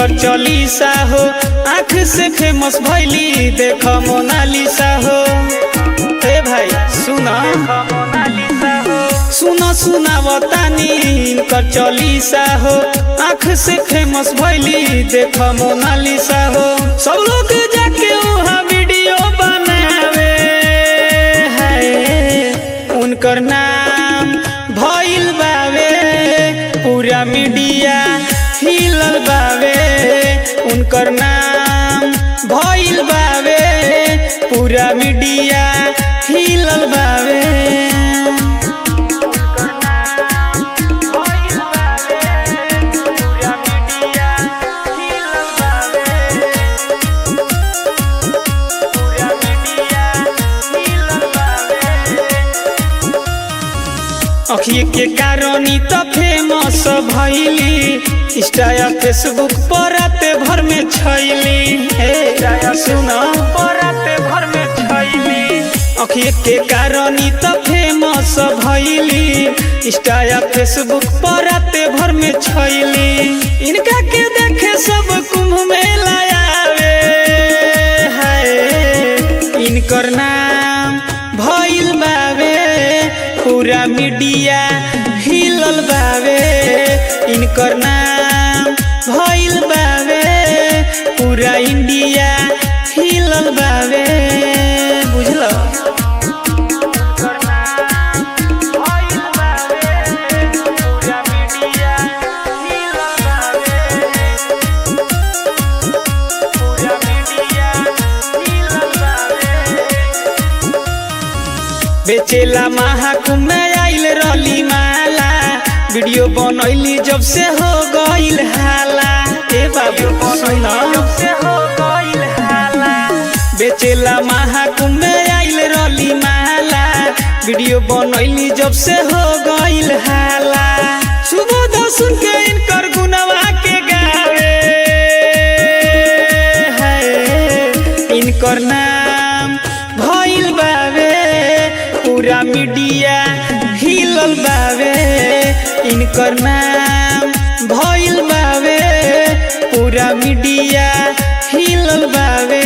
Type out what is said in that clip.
इनकर चलीसा हो, आँख से फेमस भैली देख मोनालिसा हो। हे भाई सुना सुना सुना बतानी इनकर चलीसा हो, आँख से फेमस भैली देख मोनालिसा हो। सब लोग जाके वहाँ वीडियो बनावे है, उनकर नाम भइल बावे पूरा मीडिया हिलल बावे। उनकर नाम भइल बावे पूरा मीडिया हिलल बावे। अखिए के कारणी तो फेमस भइली, इंस्टा या फेसबुक पर राते भर में छैली। सुना राते भर में छैली, अखिए के कारणी तो फेमस भइली, इंस्टा या फेसबुक पर राते भर में छैली। इनका के देखे सब कुंभ मेला आवे है, इनकर नाम भइल बावे पूरा मीडिया हिलल बावे। इनकर नाम भइल बावे पूरा इंडिया हिलल बावे। बुझलो बेचेला महाकुंभ में आइल रली माला, वीडियो बनैली जब से हो गइल हाला। ए बाबू सुना से हो गइल हाला, बेचेला महाकुंभ में आइल रली माला, वीडियो बनैली जब से हो गइल हाला। सुबोध सुन के इनकर गुनवा के गावे है, इनकर नाम भइल बावे पूरा मीडिया हिलल बावे। इनकर नाम भइल बावे पूरा मीडिया हिलल बावे।